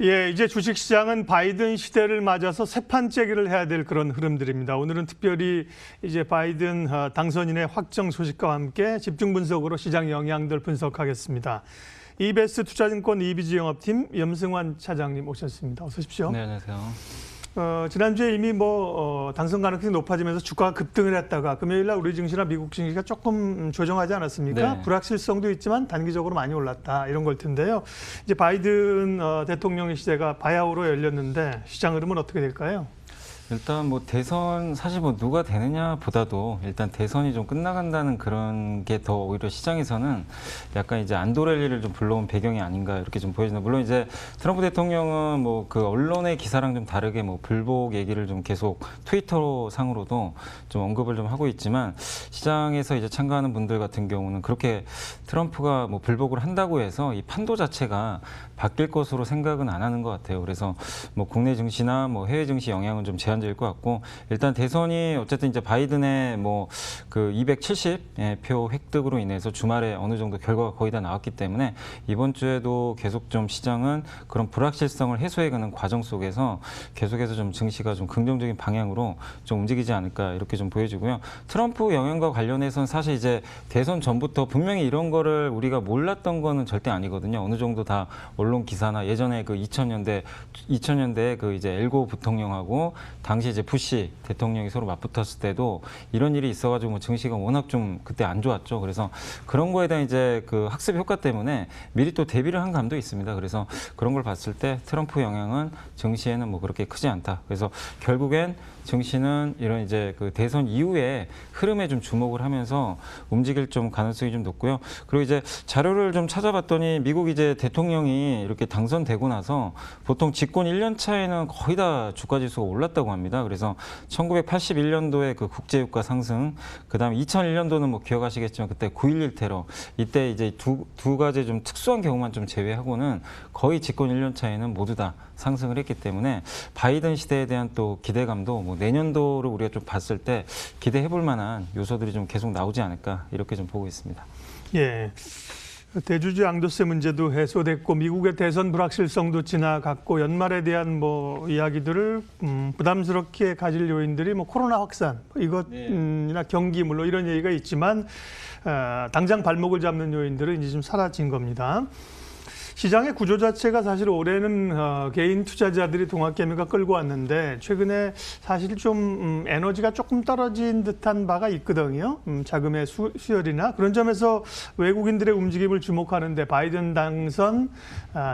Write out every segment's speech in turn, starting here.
예, 이제 주식시장은 바이든 시대를 맞아서 새판째기를 해야 될 그런 흐름들입니다. 오늘은 특별히 이제 바이든 당선인의 확정 소식과 함께 집중 분석으로 시장 영향들 분석하겠습니다. 이베스트 투자증권 이비지 영업팀 염승환 차장님 오셨습니다. 어서 오십시오. 네, 안녕하세요. 지난주에 이미 당선 가능성이 높아지면서 주가가 급등을 했다가 금요일 날 우리 증시나 미국 증시가 조금 조정하지 않았습니까? 네. 불확실성도 있지만 단기적으로 많이 올랐다 이런 걸 텐데요. 이제 바이든 대통령의 시대가 바야흐로 열렸는데 시장 흐름은 어떻게 될까요? 일단 뭐 대선 사실 뭐 누가 되느냐보다도 일단 대선이 좀 끝나간다는 그런 게 더 오히려 시장에서는 약간 이제 안도랠리를 좀 불러온 배경이 아닌가 이렇게 좀 보여진다. 물론 이제 트럼프 대통령은 뭐 그 언론의 기사랑 좀 다르게 뭐 불복 얘기를 좀 계속 트위터 상으로도 좀 언급을 좀 하고 있지만 시장에서 이제 참가하는 분들 같은 경우는 그렇게 트럼프가 뭐 불복을 한다고 해서 이 판도 자체가 바뀔 것으로 생각은 안 하는 것 같아요. 그래서 뭐 국내 증시나 뭐 해외 증시 영향은 좀 제한적일 것 같고 일단 대선이 어쨌든 이제 바이든의 뭐 그 270표 획득으로 인해서 주말에 어느 정도 결과가 거의 다 나왔기 때문에 이번 주에도 계속 좀 시장은 그런 불확실성을 해소해가는 과정 속에서 계속해서 좀 증시가 좀 긍정적인 방향으로 좀 움직이지 않을까 이렇게 좀 보여지고요. 트럼프 영향과 관련해서는 사실 이제 대선 전부터 분명히 이런 거를 우리가 몰랐던 거는 절대 아니거든요. 어느 정도 다 언론 기사나 예전에 그 2000년대 그 이제 엘고 부통령하고 당시 이제 부시 대통령이 서로 맞붙었을 때도 이런 일이 있어가지고 뭐 증시가 워낙 좀 그때 안 좋았죠. 그래서 그런 거에 대한 이제 그 학습 효과 때문에 미리 또 대비를 한 감도 있습니다. 그래서 그런 걸 봤을 때 트럼프 영향은 증시에는 뭐 그렇게 크지 않다. 그래서 결국엔 증시는 이런 이제 그 대선 이후에 흐름에 좀 주목을 하면서 움직일 좀 가능성이 좀 높고요. 그리고 이제 자료를 좀 찾아봤더니 미국 이제 대통령이 이렇게 당선되고 나서 보통 집권 1년 차에는 거의 다 주가 지수가 올랐다고 합니다. 그래서 1981년도에 그 국제유가 상승, 그다음에 2001년도는 뭐 기억하시겠지만 그때 9.11 테러, 이때 이제 두 가지 좀 특수한 경우만 좀 제외하고는 거의 집권 1년 차에는 모두 다 상승을 했기 때문에 바이든 시대에 대한 또 기대감도 뭐 내년도를 우리가 좀 봤을 때 기대해 볼 만한 요소들이 좀 계속 나오지 않을까 이렇게 좀 보고 있습니다. 예. 대주주 양도세 문제도 해소됐고 미국의 대선 불확실성도 지나갔고 연말에 대한 뭐 이야기들을 부담스럽게 가질 요인들이 뭐 코로나 확산 이것이나 경기 물론 이런 얘기가 있지만 당장 발목을 잡는 요인들은 이제 좀 사라진 겁니다. 시장의 구조 자체가 사실 올해는 개인 투자자들이 동학개미가 끌고 왔는데 최근에 사실 좀 에너지가 조금 떨어진 듯한 바가 있거든요. 자금의 수혈이나 그런 점에서 외국인들의 움직임을 주목하는데 바이든 당선,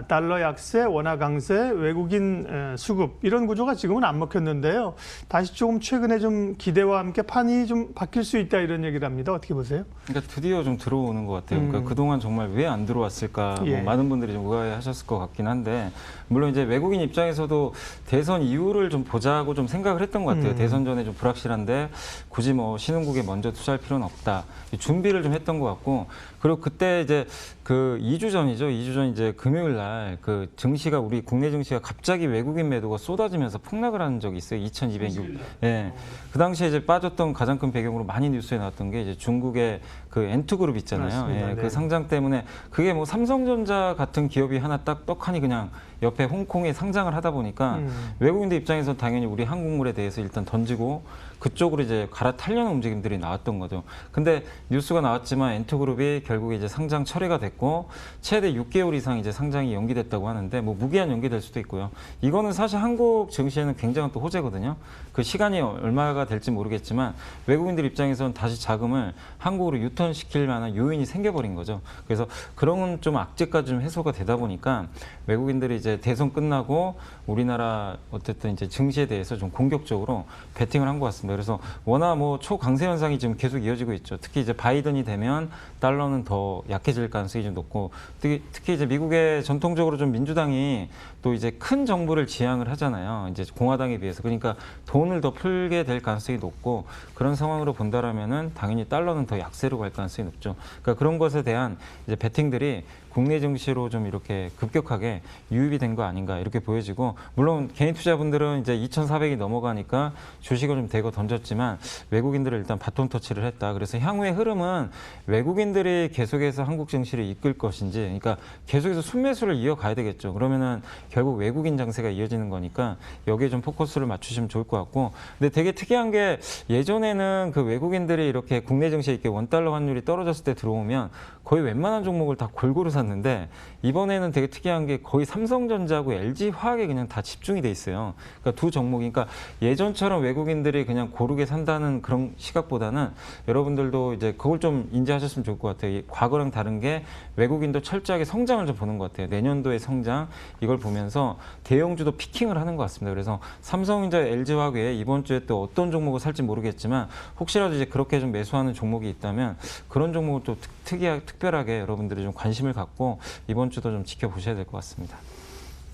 달러 약세, 원화 강세, 외국인 수급 이런 구조가 지금은 안 먹혔는데요. 다시 조금 최근에 좀 기대와 함께 판이 좀 바뀔 수 있다 이런 얘기를 합니다. 어떻게 보세요? 그러니까 드디어 좀 들어오는 것 같아요. 그러니까 그동안 정말 왜 안 들어왔을까 예. 뭐 많은 분들이 좀 의아해하셨을 것 같긴 한데 물론 이제 외국인 입장에서도 대선 이후를 좀 보자고 좀 생각을 했던 것 같아요. 대선 전에 좀 불확실한데 굳이 뭐 신흥국에 먼저 투자할 필요는 없다. 준비를 좀 했던 것 같고 그리고 그때 이제 그 2주 전이죠. 2주 전 이제 금요일 날 그 증시가 우리 국내 증시가 갑자기 외국인 매도가 쏟아지면서 폭락을 한 적이 있어요. 2206. 예. 그 당시에 이제 빠졌던 가장 큰 배경으로 많이 뉴스에 나왔던 게 이제 중국의 그 엔투그룹 있잖아요. 예. 네. 그 상장 때문에 그게 뭐 삼성전자 같은 기업이 하나 딱 떡하니 그냥 옆에 홍콩에 상장을 하다 보니까 외국인들 입장에서 당연히 우리 한국물에 대해서 일단 던지고 그쪽으로 이제 갈아타려는 움직임들이 나왔던 거죠. 근데 뉴스가 나왔지만 엔투그룹이 결국에 이제 상장 철회가 됐고 최대 6개월 이상 이제 상장이 연기됐다고 하는데 뭐 무기한 연기될 수도 있고요. 이거는 사실 한국 증시에는 굉장한 또 호재거든요. 그 시간이 얼마가 될지 모르겠지만 외국인들 입장에서는 다시 자금을 한국으로 유턴시킬 만한 요인이 생겨버린 거죠. 그래서 그런 좀 악재까지 좀 해소가 되다 보니까 외국인들이 이제 대선 끝나고 우리나라 어쨌든 이제 증시에 대해서 좀 공격적으로 베팅을 한 것 같습니다. 그래서 워낙 뭐 초강세 현상이 지금 계속 이어지고 있죠. 특히 이제 바이든이 되면 달러는 더 약해질 가능성이 좀 높고 특히 이제 미국의 전통적으로 좀 민주당이 또 이제 큰 정부를 지향을 하잖아요. 이제 공화당에 비해서. 그러니까 돈을 더 풀게 될 가능성이 높고 그런 상황으로 본다라면은 당연히 달러는 더 약세로 갈 가능성이 높죠. 그러니까 그런 것에 대한 이제 베팅들이 국내 증시로 좀 이렇게 급격하게 유입이 된 거 아닌가 이렇게 보여지고, 물론 개인 투자분들은 이제 2,400이 넘어가니까 주식을 좀 대거 던졌지만 외국인들을 일단 바톤 터치를 했다. 그래서 향후의 흐름은 외국인들이 계속해서 한국 증시를 이끌 것인지, 그러니까 계속해서 순매수를 이어가야 되겠죠. 그러면은 결국 외국인 장세가 이어지는 거니까 여기에 좀 포커스를 맞추시면 좋을 것 같고, 근데 되게 특이한 게 예전에는 그 외국인들이 이렇게 국내 증시에 이렇게 원달러 환율이 떨어졌을 때 들어오면 거의 웬만한 종목을 다 골고루 샀는데, 이번에는 되게 특이한 게 거의 삼성전자하고 LG화학에 그냥 다 집중이 돼 있어요. 그러니까 두 종목이, 그러니까 예전처럼 외국인들이 그냥 고르게 산다는 그런 시각보다는 여러분들도 이제 그걸 좀 인지하셨으면 좋을 것 같아요. 이 과거랑 다른 게 외국인도 철저하게 성장을 좀 보는 것 같아요. 내년도의 성장, 이걸 보면서 대형주도 피킹을 하는 것 같습니다. 그래서 삼성전자, LG화학 외에 이번 주에 또 어떤 종목을 살지 모르겠지만 혹시라도 이제 그렇게 좀 매수하는 종목이 있다면 그런 종목을 또 특별하게 여러분들이 좀 관심을 갖고 이번 주도 좀 지켜보셔야 될 것 같습니다.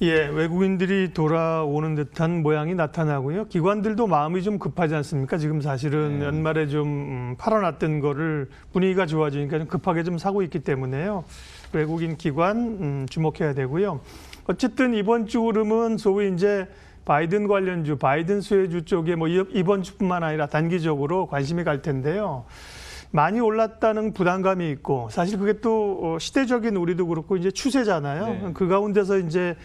예, 외국인들이 돌아오는 듯한 모양이 나타나고요. 기관들도 마음이 좀 급하지 않습니까? 지금 사실은 연말에 좀 팔아놨던 거를 분위기가 좋아지니까 좀 급하게 좀 사고 있기 때문에요. 외국인 기관 주목해야 되고요. 어쨌든 이번 주 흐름은 소위 이제 바이든 관련주, 바이든 수혜주 쪽에 뭐 이번 주뿐만 아니라 단기적으로 관심이 갈 텐데요. 많이 올랐다는 부담감이 있고, 사실 그게 또 시대적인 우리도 그렇고 이제 추세잖아요. 네. 그 가운데서 이제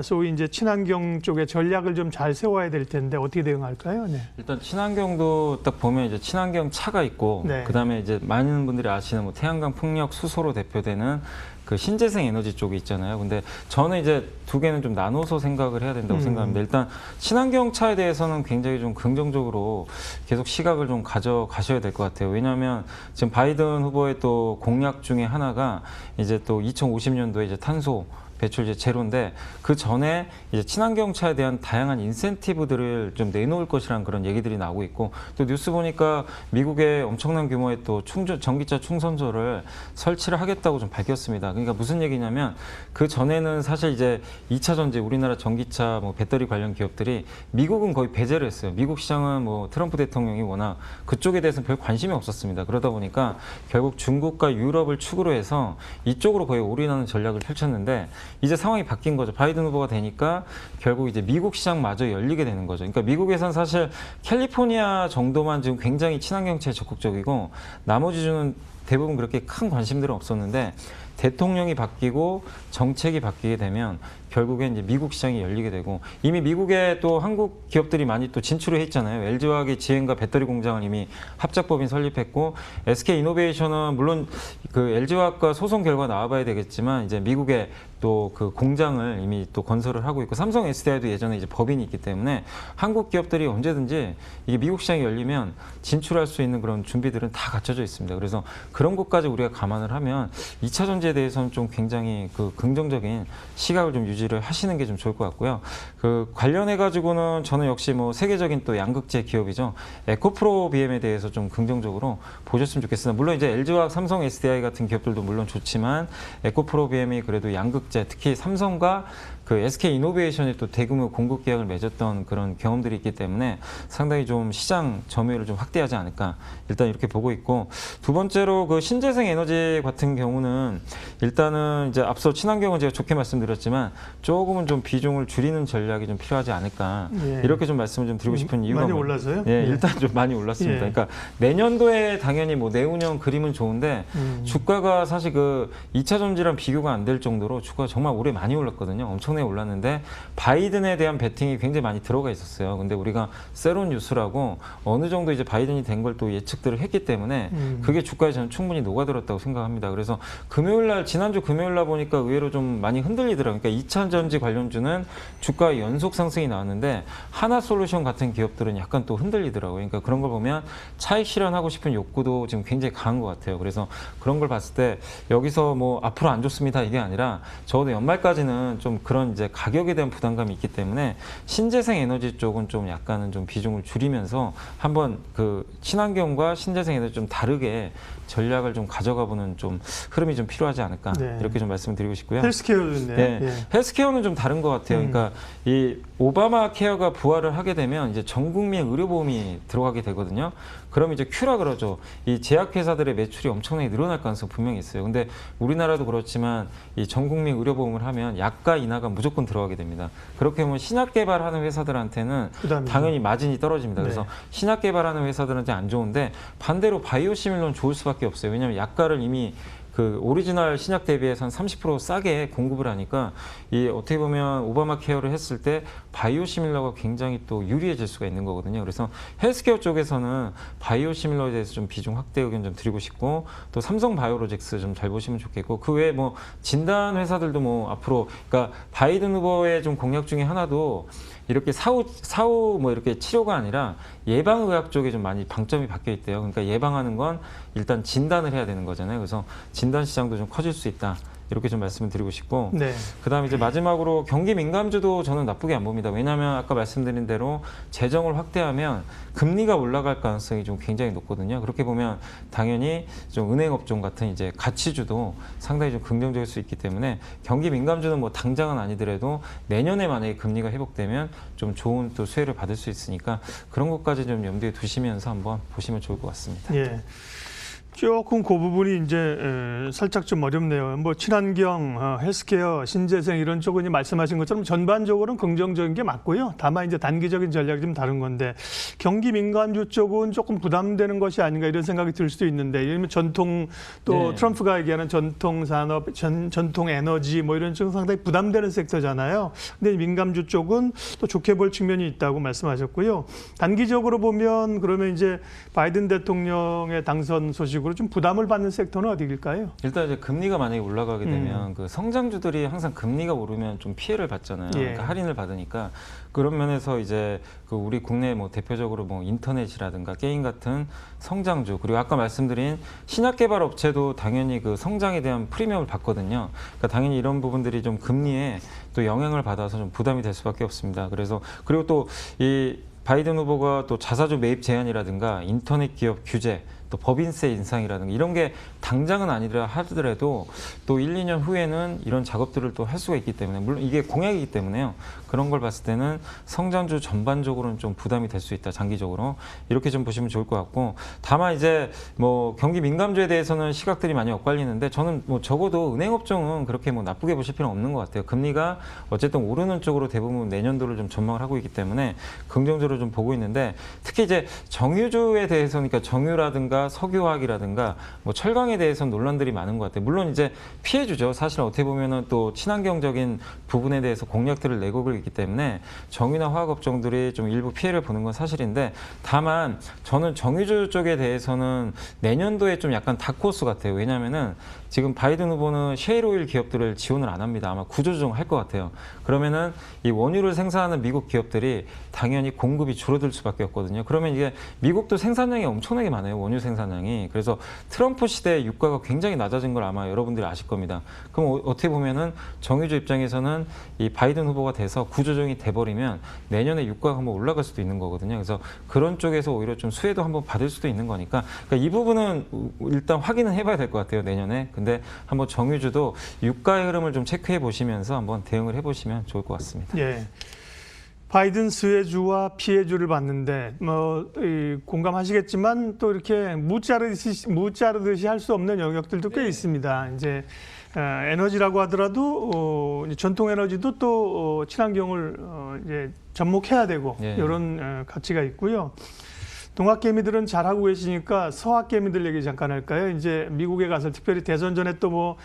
소위 이제 친환경 쪽의 전략을 좀 잘 세워야 될 텐데 어떻게 대응할까요? 네. 일단 친환경도 딱 보면 이제 친환경 차가 있고, 네. 그다음에 이제 많은 분들이 아시는 뭐 태양광, 풍력, 수소로 대표되는 그 신재생 에너지 쪽이 있잖아요. 근데 저는 이제 두 개는 좀 나눠서 생각을 해야 된다고 생각합니다. 일단 친환경 차에 대해서는 굉장히 좀 긍정적으로 계속 시각을 좀 가져가셔야 될 것 같아요. 왜냐하면 지금 바이든 후보의 또 공약 중에 하나가 이제 또 2050년도에 이제 탄소 배출제 제로인데, 그 전에 이제 친환경차에 대한 다양한 인센티브들을 좀 내놓을 것이라는 그런 얘기들이 나오고 있고, 또 뉴스 보니까 미국의 엄청난 규모의 또 전기차 충전소를 설치를 하겠다고 좀 밝혔습니다. 그러니까 무슨 얘기냐면 그 전에는 사실 이제 2차 전지, 우리나라 전기차 뭐 배터리 관련 기업들이 미국은 거의 배제를 했어요. 미국 시장은 뭐 트럼프 대통령이 워낙 그쪽에 대해서는 별 관심이 없었습니다. 그러다 보니까 결국 중국과 유럽을 축으로 해서 이쪽으로 거의 올인하는 전략을 펼쳤는데, 이제 상황이 바뀐 거죠. 바이든 후보가 되니까 결국 이제 미국 시장마저 열리게 되는 거죠. 그러니까 미국에선 사실 캘리포니아 정도만 지금 굉장히 친환경차에 적극적이고, 나머지 주는 대부분 그렇게 큰 관심들은 없었는데, 대통령이 바뀌고 정책이 바뀌게 되면 결국엔 이제 미국 시장이 열리게 되고, 이미 미국에 또 한국 기업들이 많이 또 진출을 했잖아요. LG화학이 지행과 배터리 공장을 이미 합작법인 설립했고, SK이노베이션은 물론 그 LG화학과 소송 결과 나와봐야 되겠지만 이제 미국에 또 그 공장을 이미 또 건설을 하고 있고, 삼성 SDI도 예전에 이제 법인이 있기 때문에 한국 기업들이 언제든지 이게 미국 시장이 열리면 진출할 수 있는 그런 준비들은 다 갖춰져 있습니다. 그래서 그런 것까지 우리가 감안을 하면 2차 전지에 대해서는 좀 굉장히 그 긍정적인 시각을 좀 유지를 하시는 게 좀 좋을 것 같고요. 그 관련해 가지고는 저는 역시 뭐 세계적인 또 양극재 기업이죠. 에코프로 BM에 대해서 좀 긍정적으로 보셨으면 좋겠습니다. 물론 이제 LG화학, 삼성 SDI 같은 기업들도 물론 좋지만 에코프로 BM이 그래도 양극재, 특히 삼성과 그 SK이노베이션이 또 대규모 공급 계약을 맺었던 그런 경험들이 있기 때문에 상당히 좀 시장 점유율을 좀 확대하지 않을까, 일단 이렇게 보고 있고, 두 번째로 그 신재생 에너지 같은 경우는 일단은 이제 앞서 친환경은 제가 좋게 말씀드렸지만 조금은 좀 비중을 줄이는 전략이 좀 필요하지 않을까, 예. 이렇게 좀 말씀을 좀 드리고 싶은 이유가 많이 올라서요? 예, 일단 좀 많이 올랐습니다. 예. 그러니까 내년도에 당연히 뭐 내운영 그림은 좋은데 주가가 사실 그 2차 전지랑 비교가 안 될 정도로 주가가 정말 올해 많이 올랐거든요. 엄청나게 올랐는데 바이든에 대한 베팅이 굉장히 많이 들어가 있었어요. 근데 우리가 세론 뉴스라고 어느 정도 이제 바이든이 된 걸 또 예측들을 했기 때문에 그게 주가에 저는 충분히 녹아들었다고 생각합니다. 그래서 금요일날, 지난주 금요일날 보니까 의외로 좀 많이 흔들리더라고요. 그러니까 2차 전지 관련주는 주가 연속 상승이 나왔는데 하나솔루션 같은 기업들은 약간 또 흔들리더라고요. 그러니까 그런 걸 보면 차익 실현하고 싶은 욕구도 지금 굉장히 강한 것 같아요. 그래서 그런 걸 봤을 때 여기서 뭐 앞으로 안 좋습니다 이게 아니라 적어도 연말까지는 좀 그런 이제 가격에 대한 부담감이 있기 때문에 신재생 에너지 쪽은 좀 약간은 좀 비중을 줄이면서 한번 그 친환경과 신재생 에너지 좀 다르게 전략을 좀 가져가보는 좀 흐름이 좀 필요하지 않을까, 네. 이렇게 좀 말씀을 드리고 싶고요. 헬스케어도 있네요. 네, 예. 헬스케어는 좀 다른 것 같아요. 그러니까 이 오바마 케어가 부활을 하게 되면 이제 전 국민 의료보험이 들어가게 되거든요. 그럼 이제 큐라 그러죠. 이 제약회사들의 매출이 엄청나게 늘어날 가능성 분명히 있어요. 근데 우리나라도 그렇지만 이 전국민 의료보험을 하면 약가 인하가 무조건 들어가게 됩니다. 그렇게 보면 신약 개발하는 회사들한테는 부담이죠. 당연히 마진이 떨어집니다. 그래서 네. 신약 개발하는 회사들한테 안 좋은데 반대로 바이오시밀러는 좋을 수밖에 없어요. 왜냐하면 약가를 이미 그 오리지널 신약 대비해서 한 30% 싸게 공급을 하니까 이 어떻게 보면 오바마 케어를 했을 때 바이오시밀러가 굉장히 또 유리해질 수가 있는 거거든요. 그래서 헬스케어 쪽에서는 바이오시밀러에 대해서 좀 비중 확대 의견 좀 드리고 싶고 또 삼성 바이오로직스 좀 잘 보시면 좋겠고 그 외에 뭐 진단 회사들도 뭐 앞으로 그러니까 바이든 후보의 좀 공약 중에 하나도 이렇게 사후 뭐 이렇게 치료가 아니라 예방의학 쪽에 좀 많이 방점이 바뀌어 있대요. 그러니까 예방하는 건 일단 진단을 해야 되는 거잖아요. 그래서 진단 시장도 좀 커질 수 있다. 이렇게 좀 말씀을 드리고 싶고 네. 그다음에 이제 마지막으로 경기 민감주도 저는 나쁘게 안 봅니다. 왜냐하면 아까 말씀드린 대로 재정을 확대하면 금리가 올라갈 가능성이 좀 굉장히 높거든요. 그렇게 보면 당연히 좀 은행 업종 같은 이제 가치주도 상당히 좀 긍정적일 수 있기 때문에 경기 민감주는 뭐 당장은 아니더라도 내년에 만약에 금리가 회복되면 좀 좋은 또 수혜를 받을 수 있으니까 그런 것까지 좀 염두에 두시면서 한번 보시면 좋을 것 같습니다. 예. 조금 그 부분이 이제 살짝 좀 어렵네요. 뭐 친환경, 헬스케어, 신재생 이런 쪽은 이제 말씀하신 것처럼 전반적으로는 긍정적인 게 맞고요. 다만 이제 단기적인 전략이 좀 다른 건데 경기 민감주 쪽은 조금 부담되는 것이 아닌가 이런 생각이 들 수도 있는데 예를 들면 전통 또 네. 트럼프가 얘기하는 전통 산업, 전통 에너지 뭐 이런 쪽은 상당히 부담되는 섹터잖아요. 근데 민감주 쪽은 또 좋게 볼 측면이 있다고 말씀하셨고요. 단기적으로 보면 그러면 이제 바이든 대통령의 당선 소식으로 좀 부담을 받는 섹터는 어디일까요? 일단 이제 금리가 만약에 올라가게 되면 그 성장주들이 항상 금리가 오르면 좀 피해를 받잖아요. 예. 그러니까 할인을 받으니까 그런 면에서 이제 그 우리 국내 뭐 대표적으로 뭐 인터넷이라든가 게임 같은 성장주 그리고 아까 말씀드린 신약 개발 업체도 당연히 그 성장에 대한 프리미엄을 받거든요. 그러니까 당연히 이런 부분들이 좀 금리에 또 영향을 받아서 좀 부담이 될 수밖에 없습니다. 그래서 그리고 또 이 바이든 후보가 또 자사주 매입 제한이라든가 인터넷 기업 규제 또 법인세 인상이라든가 이런 게 당장은 아니라 하더라도 또 1, 2년 후에는 이런 작업들을 또 할 수가 있기 때문에 물론 이게 공약이기 때문에요. 그런 걸 봤을 때는 성장주 전반적으로는 좀 부담이 될 수 있다. 장기적으로 이렇게 좀 보시면 좋을 것 같고 다만 이제 뭐 경기 민감주에 대해서는 시각들이 많이 엇갈리는데 저는 뭐 적어도 은행 업종은 그렇게 뭐 나쁘게 보실 필요는 없는 것 같아요. 금리가 어쨌든 오르는 쪽으로 대부분 내년도를 좀 전망을 하고 있기 때문에 긍정적으로 좀 보고 있는데 특히 이제 정유주에 대해서는 그러니까 정유라든가 석유화학이라든가 뭐 철강에 대해서는 논란들이 많은 것 같아요. 물론 이제 피해주죠. 사실 어떻게 보면은 또 친환경적인 부분에 대해서 공약들을 내고 있기 때문에 정유나 화학 업종들이 좀 일부 피해를 보는 건 사실인데 다만 저는 정유주 쪽에 대해서는 내년도에 좀 약간 다크호스 같아요. 왜냐하면은 지금 바이든 후보는 셰일오일 기업들을 지원을 안 합니다. 아마 구조조정 할 것 같아요. 그러면은 이 원유를 생산하는 미국 기업들이 당연히 공급이 줄어들 수밖에 없거든요. 그러면 이게 미국도 생산량이 엄청나게 많아요. 원유 생산량이. 그래서 트럼프 시대에 유가가 굉장히 낮아진 걸 아마 여러분들이 아실 겁니다. 그럼 어떻게 보면은 정유주 입장에서는 이 바이든 후보가 돼서 구조조정이 돼버리면 내년에 유가가 한번 올라갈 수도 있는 거거든요. 그래서 그런 쪽에서 오히려 좀 수혜도 한번 받을 수도 있는 거니까 그러니까 이 부분은 일단 확인은 해봐야 될 것 같아요. 내년에. 근데 한번 정유주도 유가의 흐름을 좀 체크해 보시면서 한번 대응을 해보시면 좋을 것 같습니다. 예. 바이든 수혜주와 피해주를 봤는데 공감하시겠지만 또 이렇게 무자르듯이 할 수 없는 영역들도 꽤 있습니다. 이제 에너지라고 하더라도 전통 에너지도 또 친환경을 이제 접목해야 되고 예. 이런 가치가 있고요. 동학개미들은 잘하고 계시니까 서학개미들 얘기 잠깐 할까요? 이제 미국에 가서 특별히 대선 전에 또 뭐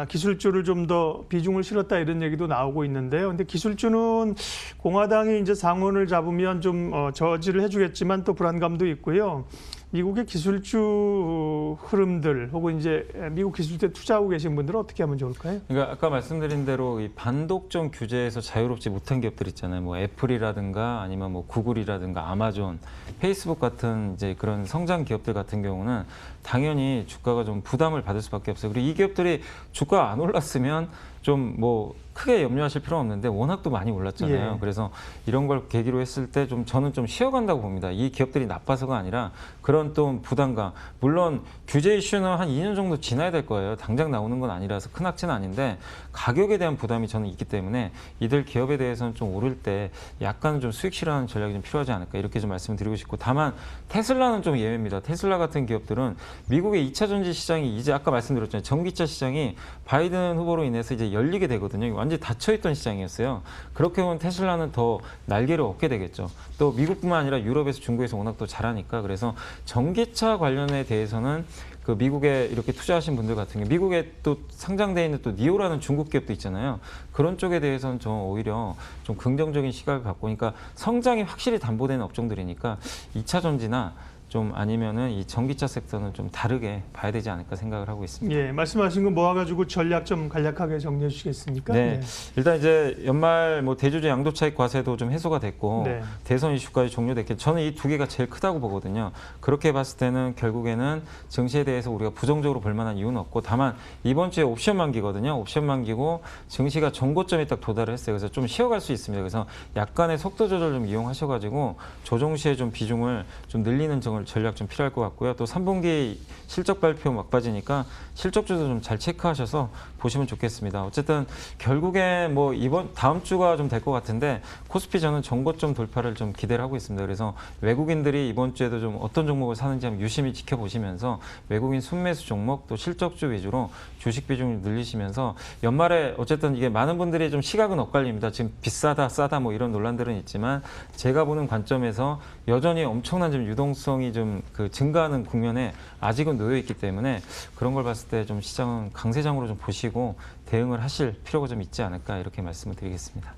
기술주를 좀 더 비중을 실었다 이런 얘기도 나오고 있는데요. 근데 기술주는 공화당이 이제 상원을 잡으면 좀 저지를 해주겠지만 또 불안감도 있고요. 미국의 기술주 흐름들 혹은 이제 미국 기술주에 투자하고 계신 분들은 어떻게 하면 좋을까요? 그러니까 아까 말씀드린 대로 이 반독점 규제에서 자유롭지 못한 기업들 있잖아요. 뭐 애플이라든가 아니면 뭐 구글이라든가 아마존, 페이스북 같은 이제 그런 성장 기업들 같은 경우는 당연히 주가가 좀 부담을 받을 수밖에 없어요. 그리고 이 기업들이 주가가 안 올랐으면 좀 뭐 크게 염려하실 필요는 없는데 워낙 또 많이 올랐잖아요. 예. 그래서 이런 걸 계기로 했을 때 좀 저는 좀 쉬어간다고 봅니다. 이 기업들이 나빠서가 아니라 그런 또 부담감. 물론 규제 이슈는 한 2년 정도 지나야 될 거예요. 당장 나오는 건 아니라서 큰 악재는 아닌데 가격에 대한 부담이 저는 있기 때문에 이들 기업에 대해서는 좀 오를 때 약간 좀 수익 실현하는 전략이 좀 필요하지 않을까 이렇게 좀 말씀을 드리고 싶고 다만 테슬라는 좀 예외입니다. 테슬라 같은 기업들은 미국의 2차 전지 시장이 이제 아까 말씀드렸잖아요. 전기차 시장이 바이든 후보로 인해서 이제 열리게 되거든요. 완전히 닫혀있던 시장이었어요. 그렇게 보면 테슬라는 더 날개를 얻게 되겠죠. 또 미국뿐만 아니라 유럽에서 중국에서 워낙 또 잘하니까 그래서 전기차 관련에 대해서는 그 미국에 이렇게 투자하신 분들 같은 경우 미국에 또 상장되어 있는 또 니오라는 중국 기업도 있잖아요. 그런 쪽에 대해서는 좀 오히려 좀 긍정적인 시각을 갖고 그러니까 성장이 확실히 담보되는 업종들이니까 2차 전지나 좀 아니면은 이 전기차 섹터는 좀 다르게 봐야 되지 않을까 생각을 하고 있습니다. 예, 말씀하신 거 모아가지고 전략 좀 간략하게 정리해 주시겠습니까? 네. 일단 이제 연말 뭐 대주주 양도차익 과세도 좀 해소가 됐고 네. 대선 이슈까지 종료됐기 저는 이 두 개가 제일 크다고 보거든요. 그렇게 봤을 때는 결국에는 증시에 대해서 우리가 부정적으로 볼 만한 이유는 없고 다만 이번 주에 옵션 만기거든요. 옵션 만기고 증시가 정고점에 딱 도달을 했어요. 그래서 좀 쉬어갈 수 있습니다. 그래서 약간의 속도 조절 좀 이용하셔가지고 조정 시에 좀 비중을 좀 늘리는 전략 좀 필요할 것 같고요. 또 3분기 실적 발표 막바지니까 실적주도 좀 잘 체크하셔서 보시면 좋겠습니다. 어쨌든 결국에 뭐 다음 주가 좀 될 것 같은데 코스피 저는 정고점 돌파를 좀 기대를 하고 있습니다. 그래서 외국인들이 이번 주에도 좀 어떤 종목을 사는지 한번 유심히 지켜보시면서 외국인 순매수 종목 또 실적주 위주로 주식 비중을 늘리시면서 연말에 어쨌든 이게 많은 분들이 좀 시각은 엇갈립니다. 지금 비싸다 싸다 뭐 이런 논란들은 있지만 제가 보는 관점에서 여전히 엄청난 좀 유동성이 좀 그 증가하는 국면에 아직은 놓여 있기 때문에 그런 걸 봤을 때 좀 시장은 강세장으로 좀 보시고 대응을 하실 필요가 좀 있지 않을까 이렇게 말씀을 드리겠습니다.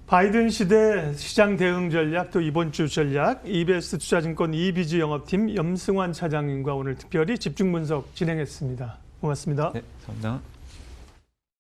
바이든 시대 시장 대응 전략 또 이번 주 전략 EBS 투자증권 이비지 영업팀 염승환 차장님과 오늘 특별히 집중 분석 진행했습니다. 고맙습니다. 네, 감사합니다.